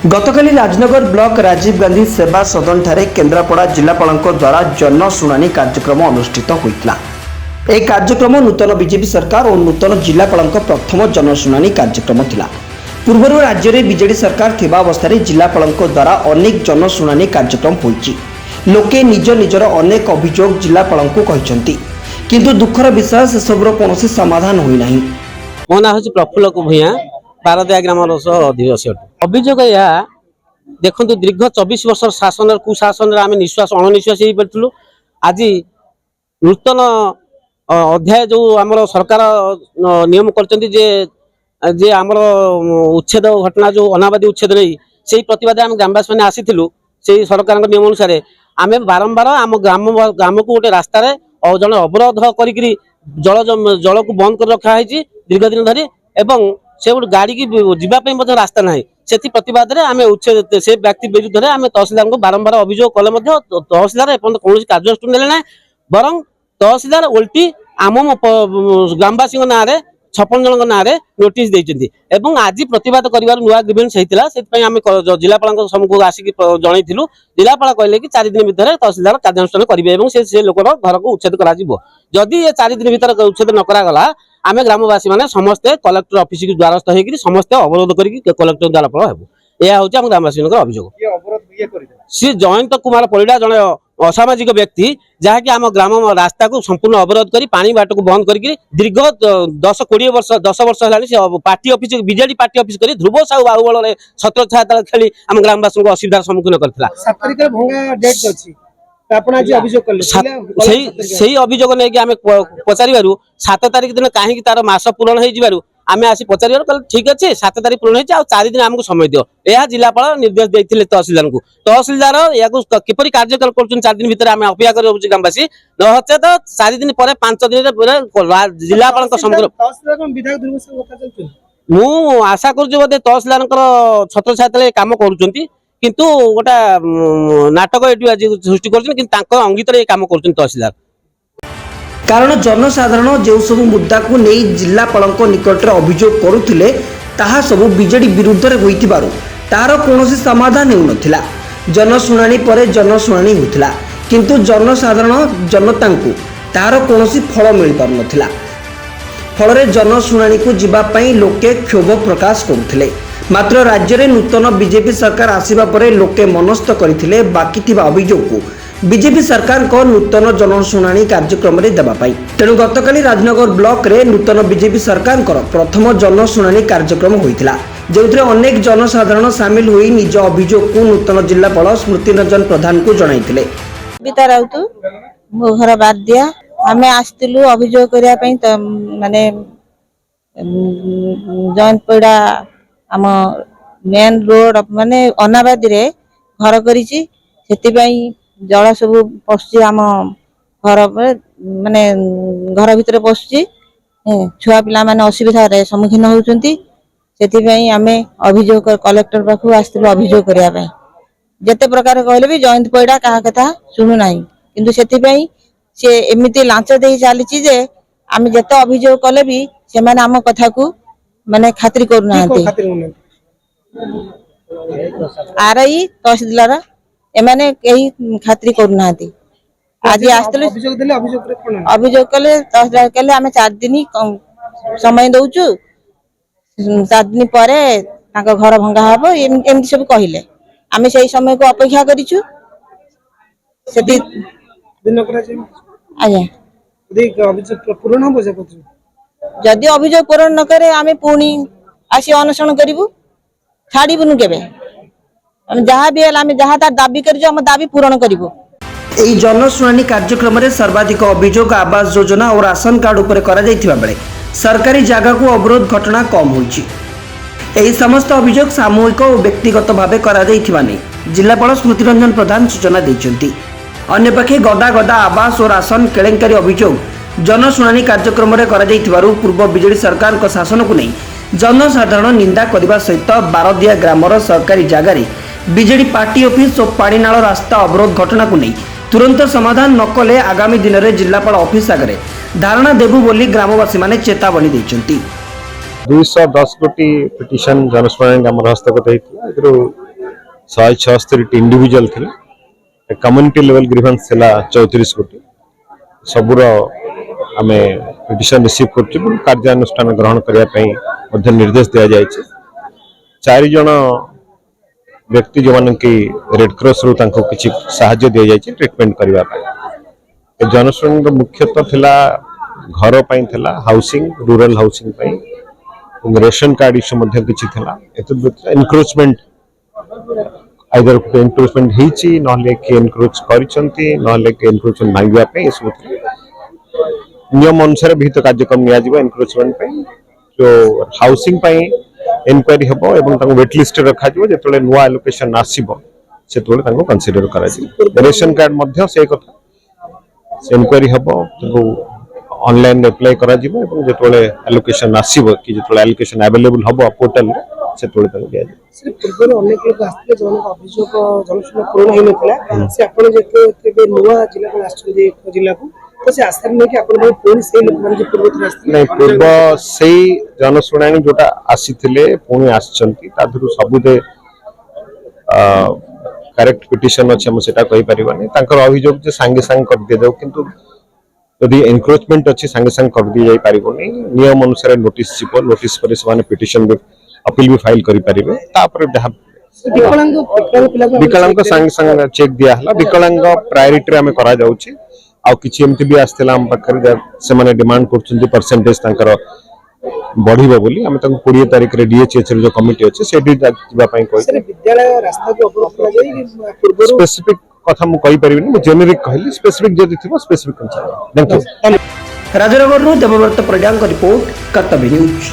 गतकाली Rajnagar block Rajiv Gandhi सेवा सदन ठारे केन्द्रापड़ा जिलापालଙ୍କ द्वारा जनशुणाणी कार्यक्रम अनुष्ठित होता। यह कार्यक्रम नूतन बीजेपी सरकार और नूतन जिलापालଙ୍କ प्रथम जनशुणाणी कार्यक्रम थिला। पूर्व राज्य में बीजेडी सरकार थिबा अवस्था जिलापालଙ୍କ द्वारा अनेक जनशुणाणी कार्यक्रम होईछि। लोके निज निजर अनेक अभियोग जिलापालଙ୍କୁ कहिसंती, किंतु दुखर विषय से सबरो कोनोसी समाधान होई नाही। मो ना होछि प्रफुल्ल भूया पारदिया ग्राम अधिवासी अभियोग या देखो दीर्घ 24 वर्ष शासन कुशासन आम निश्वास अणनिश्वास हो पार्थिलु। आज नूतन अध्याय जो आमर सरकार नियम करचंती जे आमर उच्छेद घटना जो अनाबादी उच्छेद नहीं से प्रतिवाद आम ग्रामवासी मैंने आसीलु। से सरकार नियम अनुसार आम बारंबार आम ग्राम को गोटे रास्तार जन अवरोध करी जल को बंद कर रखा है दीर्घ दिन धरी एवं से गोटे गाड़ी की जीवाई रास्ता ना से प्रतिवाद आम उच्छेद से व्यक्ति विरुद्ध में आम तहसीलदार को बारंबार अभियोग कले तहसीलदार कौन कार्यानुष्ठान ने बरं तहसीलदार उल्टी आम ग्रामवासी ना 56 जन ना नोटिस देइछन्ती एवं आज प्रतिवाद करिवार नुआ ग्रीवेंस हेतिला। सेति आम जिलापाल सम्मुख आसिक जनइथिलु। जिलापाल कहले कि 4 दिन भितर तहसीलदार कार्यानुष्ठान करिवे एवं से लोकर घर को उच्छेद करा जिवो। जदि ये 4 दिन भितर उच्छेद न करा गला आम ग्रामवासी माने समस्ते कलेक्टर ऑफिस की द्वारस्थ होकर समस्ते अवरोध करके कलेक्टर द्वारपाल हेबु। यह हूँ आम ग्रामवासी अभियोग। सी जयंत कुमार परिडा जड़े असामाजिक व्यक्ति जहाँकि आम ग्राम रास्ता को संपूर्ण अवरोध कर पानी बाट को बंद करके दीर्घ 10 वर्ष है party office BJD party office कर ध्रुव साहू बाहुबल छत्र छाया खेली आम ग्रामवासी असुविधार सम्मुखीन करता। अभियोग नहीं आम पचार 7 तारिख दिन कहीं तार मास पूरण हो आम आसी पचार ठीक अच्छे 7 तारिख पूर्ण हो 4 दिन आमको समय दियो। यह जिलापाल निर्देश देते तहसीलदार को। तहसीलदार या किपरि कार्यकाल कर 4 दिन भितर आम अपेक्षा कर ग्रामवासी नचे तो 4 दिन पर 5 दिन जिलापाल मु आशा कर तहसीलदार छत्र छाया कम कर किंतु गोटा नाटक ये सृष्टि कर अंगित काम कर तहसीलदार। कारण जनसाधारण जो सब मुद्दा को नहीं जिलापालଙ୍କ निकट अभियोग करुथिले ताहा सब बीजेडी विरुद्ध रे होइतिबारु तार कोनोसी समाधान हेउ नथिला। जनशुणाणी परे जनशुणाणी होतिला किंतु जनसाधारण जनता को तार कोनोसी फल मिल पार नथिला। फल जनशुणाणी को जीवा पई लोके क्षोभ प्रकाश करुथिले। मात्र राज्य में नूतन बीजेपी सरकार आसिबा परे लोके मनस्थ करथिले बाकी थिबा अभियोग को बीजेपी सरकार को नूतन जनशुणाणी कार्यक्रम में देवाई। तेणु गतकाली राजनगर ब्लॉक रे नूतन बीजेपी सरकार प्रथम जनशुणाणी कार्यक्रम होता जो अनेक जनसाधारण सामिल होई निज अभियोग को नूतन जिलापाल स्मृति रंजन प्रधान को जणाइथिले। बिता राउतु मो घर बादिया आमे आस्तिलु अभियोग करिया पई त माने जॉइंट पड़ा आम मेन रोड माने अनाबादी रे घर करिछि सेति पई जल सब पशुची आम घर माने घर भितर पशुची छुआ पिला माने असुविधार सम्मुखीन होउचंती। सेति आम अभियोग कलेक्टर पाखु आस्तिलु अभियोग करिया पई जेते प्रकार कहले भी जयंत पैडा कहा कथा सुनु नाही किंतु सेति से एमिति लांच देई चलीछि जे आम जेते अभियोग कले भी से माने आम कथा को माने खातिर करू नाहंती। आरई तहसीलदार एमाने कहीं खातिर करू नाहंती। आज आस्तिलु अभियोग कले तहसीलदार कले आम 4 दिन समय दउचु 4 दिन परे ताका घर भंगा हबो एमती सब कहिले आम से समय को अपेक्षा करिछु। सेति दिन करा छै आज्ञा पूर्ण हो जदि अभियोग पूर्ण न करे आम पुणी आसी अनशन करू छाड़बुनु के जहाँ भी जहाँ तार दाबी कर दाबी पूरण करूँ। यही जनशुणाणी कार्यक्रम में सर्वाधिक अभियोग आवास योजना और राशन कार्ड उपर करा जायतिबा बेले सरकारी जगह को अवरोध घटना कम होइछि। एही समस्त अभियोग सामूहिक और व्यक्तिगत भाव करा जायतिबा नै जिलापाल स्मृति रंजन प्रधान सूचना दैछन्ति। अन्य पक्षे गदा गदा आवास और राशन केलेंकारी अभियोग जनशुणाणी कार्यक्रम में करा जायतिबारु पूर्व बीजेडी सरकार को शासन को नहीं जनसाधारण निंदा करने सहित बारदिया ग्रामर सरकारी जगार बीजेडी पार्टी ऑफिस और पाणीनाल रास्ता अवरोध घटना को नहीं तुरंत समाधान न कले आगामी दिन में जिलापाल ऑफिस आगे धारणा देबु बोली ग्रामवासी माने चेतावनी दैछन्ति। 210 कोटी पिटिशन जनशुणाणी आम हस्तगत होता 176 इंडिविजुअल थे कम्युनिटी लेवल ग्रीवेंस थिला 34 कोटी सबुर आमे पिटिशन रिसीव कर कार्यानुष्ठान ग्रहण करने निर्देश दि जाए 4 जन व्यक्ति जो मान कि रेड क्रॉस रु किसी साहाय्य दि जाए ट्रिटमेंट करने जनशुण मुख्यतः थिला घर पाई थिला housing rural housing ration card issue मध्य किछि थिला एनक्रोचमेंट आइदर एनक्रोचमेंट हिची नहले कि एनक्रोच करिसंती नहले कि एनक्रोचमेंट मांगिबा पे इसु नियम अनुसार विहित कार्यक्रम निया जिवो एनक्रोचमेंट पे जो हाउसिंग पे इंक्वायरी हबो एवं ताको वेट लिस्ट रखा जिवो जेतले नुवा एलोकेशन आसीबो सेतले ताको कंसीडर करा जिवो रेशन कार्ड मध्य से कथा इंक्वायरी हबो तो ऑनलाइन अप्लाई करा जिवो एवं जेतले एलोकेशन आसीबो कि जेतले एलोकेशन अवेलेबल हबो पोर्टल रे सेतले ताको दिया जिवो सिर्फ पूर्व अनेक लोग आसते जो अभियोग जनशून्य पूर्ण हो नथिला से आपण जेते नुवा जिला को आछे जिला को तो से आस्था नहीं कि आपण पूर्ण से लोक माने जे पूर्व थरा आसते नहीं पूर्व से जनशुणाणी जोटा आसीथिले पुणी आछंती तादरु सबुदे करेक्ट पिटिशन अछि हम सेटा कहि परिबानी तांकर अभियोग जे संगे संग कर दे जाऊ किंतु यदि एनक्रोचमेंट अछि संगे संग कर दी जाई परिबोनी नियम अनुसार नोटिस जिवो नोटिस पर से माने पिटिशन भी अपील भी फाइल करि परिबे तापर जहा विकलांग संग संग चेक दिया हला विकलांग प्रायोरिटी रे हमें करा जाउची आ किछि एमती भी आस्तेला हम पाखर से माने डिमांड करछन परसेंटेज तांकर बढ़िबो बोली हम तांको 20 तारिख रे डीएचएच रे जो कमिटी अछि सेठी जिबा पई कोइ सर विद्यालय रास्ता को अवरोध करा जाई पूर्व स्पेसिफिक कथा मु कहि परिबिनी मु जेनेरिक कहली स्पेसिफिक जदि थिबो specific concern thank you Rajnagar Debabrata Pragyank report Kartavya news.